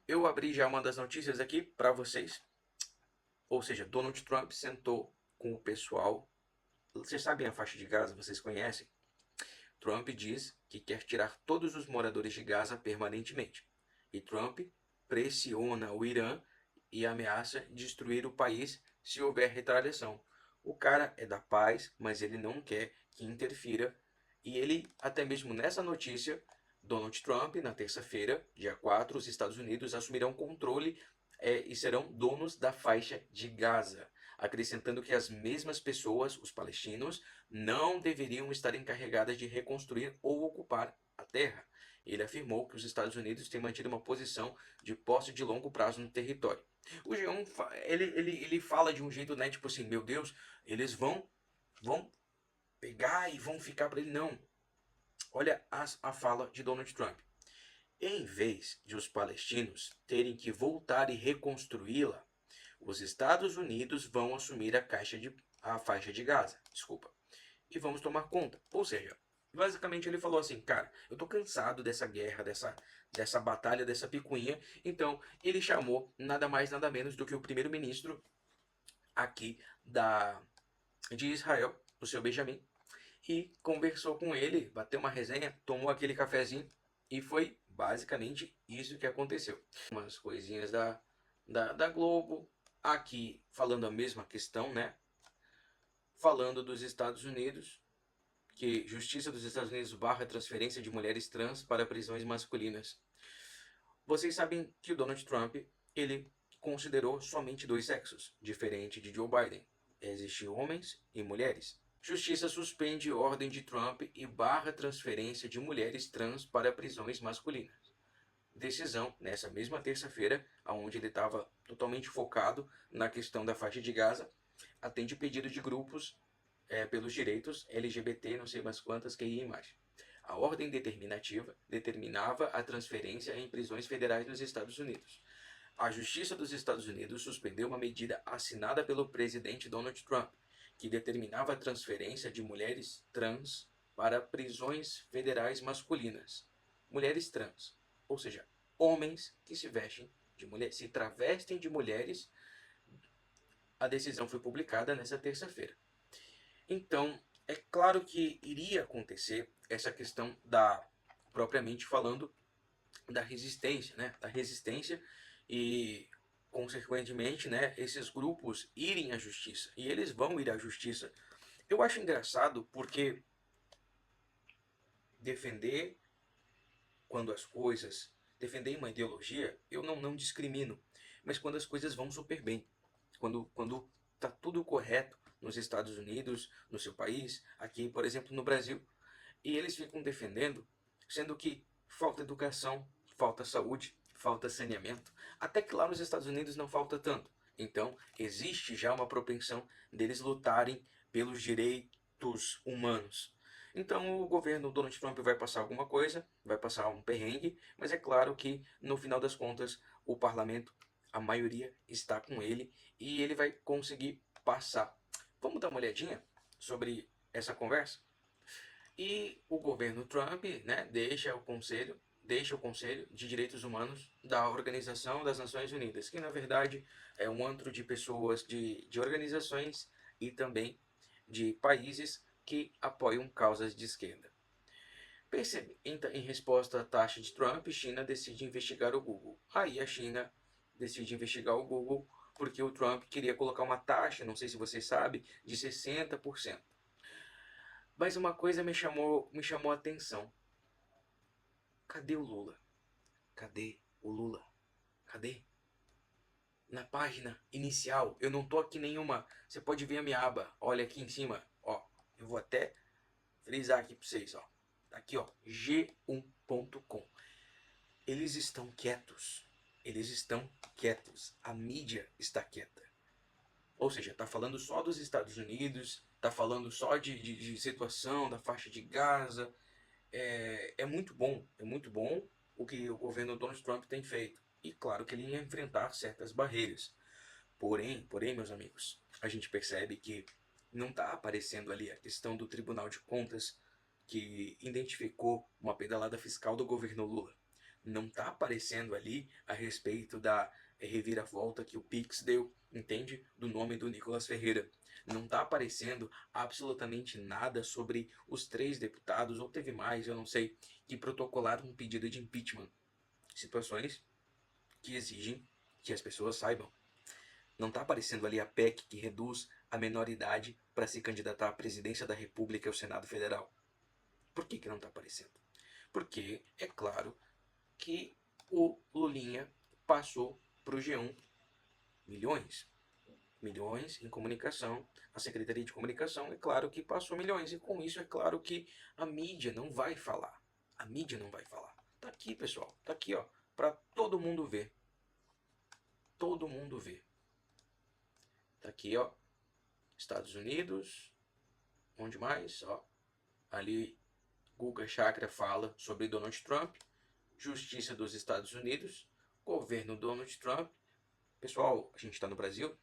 Eu abri já uma das notícias aqui para vocês. Ou seja, Donald Trump sentou com o pessoal. Vocês sabem a faixa de Gaza? Vocês conhecem? Trump diz que quer tirar todos os moradores de Gaza permanentemente. E Trump pressiona o Irã e ameaça destruir o país se houver retaliação. O cara é da paz, mas ele não quer que interfira. E ele, até mesmo nessa notícia, Donald Trump, na terça-feira, dia 4, os Estados Unidos assumirão controle e serão donos da faixa de Gaza, acrescentando que as mesmas pessoas, os palestinos, não deveriam estar encarregadas de reconstruir ou ocupar a terra. Ele afirmou que os Estados Unidos têm mantido uma posição de posse de longo prazo no território. O G1 ele fala de um jeito, né, tipo assim, meu Deus, eles vão pegar e vão ficar para ele. Não. Olha a fala de Donald Trump. Em vez de os palestinos terem que voltar e reconstruí-la, os Estados Unidos vão assumir a faixa de Gaza. Desculpa. E vamos tomar conta. Ou seja, basicamente ele falou assim, cara, eu tô cansado dessa guerra, dessa batalha, dessa picuinha. Então ele chamou nada mais, nada menos do que o primeiro-ministro aqui de Israel, o seu Benjamin, e conversou com ele, bateu uma resenha, tomou aquele cafezinho e foi basicamente isso que aconteceu. Umas coisinhas da Globo, aqui falando a mesma questão, né? Falando dos Estados Unidos, que Justiça dos Estados Unidos barra transferência de mulheres trans para prisões masculinas. Vocês sabem que o Donald Trump, ele considerou somente dois sexos, diferente de Joe Biden. Existem homens e mulheres. Justiça suspende ordem de Trump e barra transferência de mulheres trans para prisões masculinas. Decisão nessa mesma terça-feira, onde ele estava totalmente focado na questão da faixa de Gaza, atende pedido de grupos pelos direitos LGBT, não sei mais quantas QI+. A ordem determinativa determinava a transferência em prisões federais nos Estados Unidos. A Justiça dos Estados Unidos suspendeu uma medida assinada pelo presidente Donald Trump, que determinava a transferência de mulheres trans para prisões federais masculinas. Mulheres trans, ou seja, homens que se vestem de mulher, se travestem de mulheres. A decisão foi publicada nesta terça-feira. Então, é claro que iria acontecer essa questão propriamente falando, da resistência, né? Da resistência e, consequentemente, né, esses grupos irem à justiça. E eles vão ir à justiça. Eu acho engraçado porque defender quando as coisas, defender uma ideologia, eu não discrimino. Mas quando as coisas vão super bem, quando tá tudo correto nos Estados Unidos, no seu país, aqui, por exemplo, no Brasil, e eles ficam defendendo, sendo que falta educação, falta saúde, falta saneamento, até que lá nos Estados Unidos não falta tanto. Então, existe já uma propensão deles lutarem pelos direitos humanos. Então, o governo Donald Trump vai passar alguma coisa, vai passar um perrengue, mas é claro que, no final das contas, o parlamento, a maioria está com ele e ele vai conseguir passar. Vamos dar uma olhadinha sobre essa conversa? E o governo Trump, né, deixa o Conselho de Direitos Humanos da Organização das Nações Unidas, que na verdade é um antro de pessoas, de organizações e também de países que apoiam causas de esquerda. Em resposta à taxa de Trump, China decide investigar o Google. Aí a China decide investigar o Google porque o Trump queria colocar uma taxa, não sei se você sabe, de 60%. Mas uma coisa me chamou a atenção. Cadê o Lula? Cadê o Lula? Cadê? Na página inicial, eu não tô aqui nenhuma. Você pode ver a minha aba. Olha aqui em cima, ó. Eu vou até frisar aqui para vocês, ó. Tá aqui, ó, g1.com. Eles estão quietos. Eles estão quietos. A mídia está quieta. Ou seja, tá falando só dos Estados Unidos, tá falando só de situação da faixa de Gaza. É muito bom o que o governo Donald Trump tem feito. E claro que ele ia enfrentar certas barreiras. Porém, meus amigos, a gente percebe que não está aparecendo ali a questão do Tribunal de Contas que identificou uma pedalada fiscal do governo Lula. Não tá aparecendo ali a respeito da reviravolta que o Pix deu, entende? Do nome do Nicolas Ferreira. Não tá aparecendo absolutamente nada sobre os 3 deputados, ou teve mais, eu não sei, que protocolaram um pedido de impeachment. Situações que exigem que as pessoas saibam. Não tá aparecendo ali a PEC que reduz a menor idade para se candidatar à presidência da República e ao Senado Federal. Por que não tá aparecendo? Porque é claro que o Lulinha passou para o G1 milhões. Milhões em comunicação. A Secretaria de Comunicação, é claro que passou milhões. E com isso, é claro que a mídia não vai falar. A mídia não vai falar. Tá aqui, pessoal. Tá aqui, ó. Para todo mundo ver. Todo mundo ver. Tá aqui, ó. Estados Unidos. Onde mais? Ó. Ali, Guga Chakra fala sobre Donald Trump. Justiça dos Estados Unidos. Governo Donald Trump. Pessoal, a gente está no Brasil.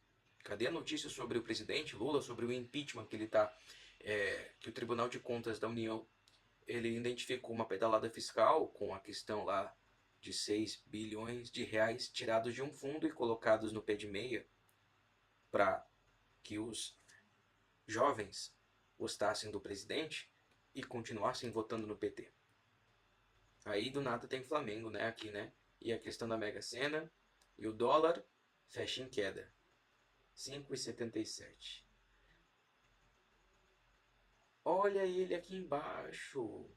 Cadê a notícia sobre o presidente Lula, sobre o impeachment que ele está, que o Tribunal de Contas da União ele identificou uma pedalada fiscal com a questão lá de 6 bilhões de reais tirados de um fundo e colocados no pé de meia para que os jovens gostassem do presidente e continuassem votando no PT. Aí do nada tem Flamengo, né, aqui, né? E a questão da Mega Sena e o dólar fecha em queda. 5,77. Olha ele aqui embaixo.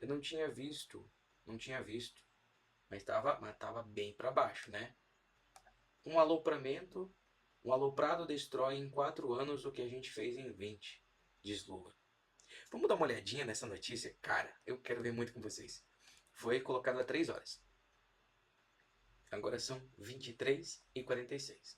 Eu não tinha visto. Não tinha visto. Mas tava bem para baixo, né? Um alopramento. Um aloprado destrói em 4 anos o que a gente fez em 20, diz Lula. Vamos dar uma olhadinha nessa notícia? Cara, eu quero ver muito com vocês. Foi colocado há 3 horas. Agora são 23h46.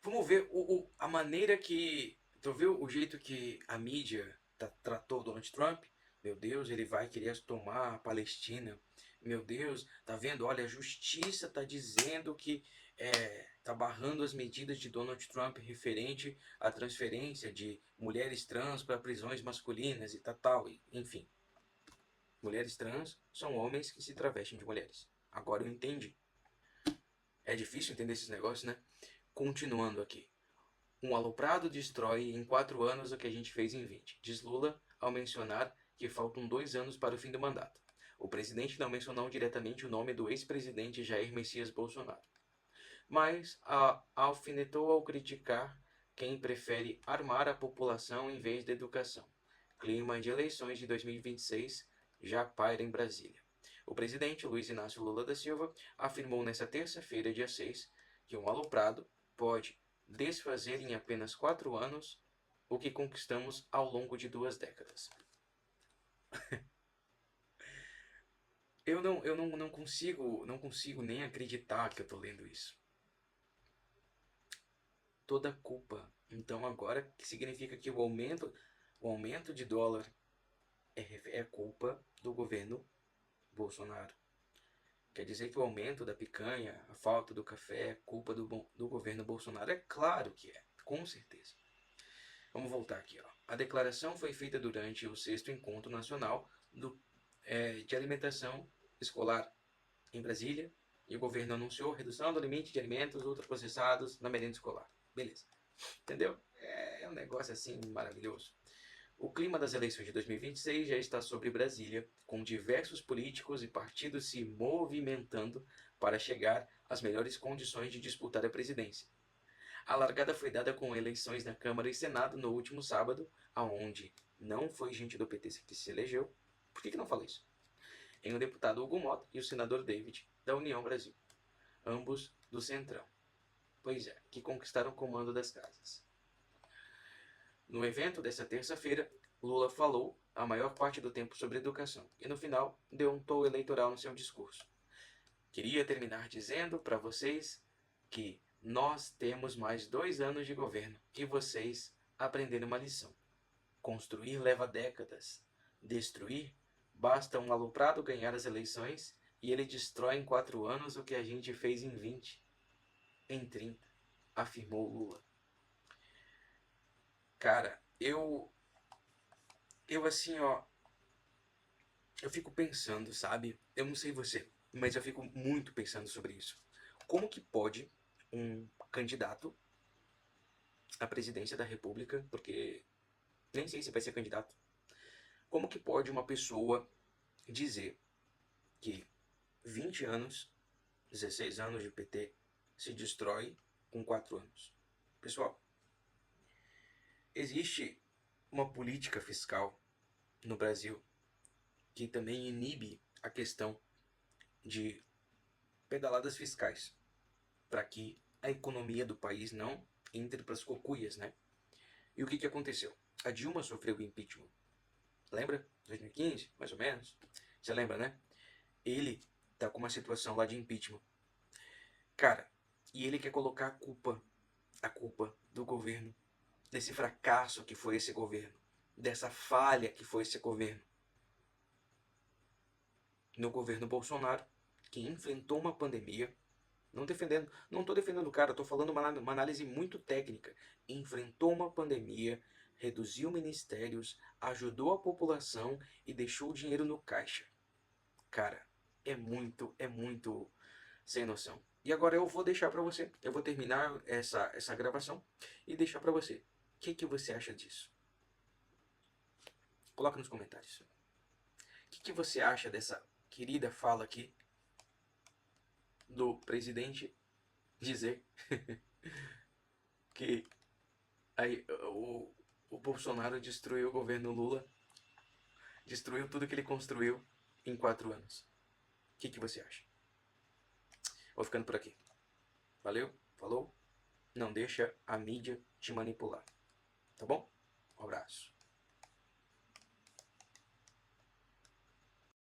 Vamos ver a maneira que... Tu viu o jeito que a mídia tratou Donald Trump? Meu Deus, ele vai querer tomar a Palestina. Meu Deus, tá vendo? Olha, a justiça tá dizendo que tá barrando as medidas de Donald Trump referente à transferência de mulheres trans para prisões masculinas e tal, enfim. Mulheres trans são homens que se travestem de mulheres. Agora eu entendi. É difícil entender esses negócios, né? Continuando aqui. Um aloprado destrói em 4 anos o que a gente fez em 20, diz Lula ao mencionar que faltam 2 anos para o fim do mandato. O presidente não mencionou diretamente o nome do ex-presidente Jair Messias Bolsonaro, mas alfinetou ao criticar quem prefere armar a população em vez da educação. Clima de eleições de 2026 já paira em Brasília. O presidente Luiz Inácio Lula da Silva afirmou nesta terça-feira, dia 6, que um aloprado pode desfazer em apenas 4 anos o que conquistamos ao longo de 2 décadas. Eu não consigo nem acreditar que eu estou lendo isso. Toda a culpa. Então agora que significa que o aumento de dólar é culpa do governo Bolsonaro. Quer dizer que o aumento da picanha, a falta do café é culpa do governo Bolsonaro? É claro que é, com certeza. Vamos voltar aqui. Ó. A declaração foi feita durante o 6º Encontro Nacional de Alimentação Escolar em Brasília, e o governo anunciou redução do limite de alimentos ultraprocessados na merenda escolar. Beleza. Entendeu? É um negócio assim maravilhoso. O clima das eleições de 2026 já está sobre Brasília, com diversos políticos e partidos se movimentando para chegar às melhores condições de disputar a presidência. A largada foi dada com eleições na Câmara e Senado no último sábado, aonde não foi gente do PT que se elegeu. Por que não falei isso? Em o deputado Hugo Mota e o senador David, da União Brasil, ambos do Centrão. Pois é, que conquistaram o comando das casas. No evento dessa terça-feira, Lula falou a maior parte do tempo sobre educação e no final deu um tom eleitoral no seu discurso. Queria terminar dizendo para vocês que nós temos mais 2 anos de governo e vocês aprenderam uma lição. Construir leva décadas. Destruir, basta um aloprado ganhar as eleições e ele destrói em 4 anos o que a gente fez em 20, em 30, afirmou Lula. Cara, eu assim, ó, eu fico pensando, sabe? Eu não sei você, mas eu fico muito pensando sobre isso. Como que pode um candidato à presidência da República, porque nem sei se vai ser candidato, como que pode uma pessoa dizer que 20 anos, 16 anos de PT se destrói com 4 anos? Pessoal, existe uma política fiscal no Brasil que também inibe a questão de pedaladas fiscais para que a economia do país não entre para as cocuias, né? E o que aconteceu? A Dilma sofreu impeachment. Lembra? 2015, mais ou menos. Você lembra, né? Ele tá com uma situação lá de impeachment. Cara, e ele quer colocar a culpa do governo, desse fracasso que foi esse governo, dessa falha que foi esse governo, no governo Bolsonaro, que enfrentou uma pandemia. Não estou defendendo o cara, estou falando uma análise muito técnica. Enfrentou uma pandemia, reduziu ministérios, ajudou a população e deixou o dinheiro no caixa. Cara, é muito sem noção. E agora eu vou deixar para você, eu vou terminar essa gravação e deixar para você. O que você acha disso? Coloca nos comentários. O que você acha dessa querida fala aqui do presidente dizer que aí, o Bolsonaro destruiu o governo Lula, destruiu tudo que ele construiu em 4 anos? O que você acha? Vou ficando por aqui. Valeu? Falou? Não deixa a mídia te manipular. Tá bom? Um abraço.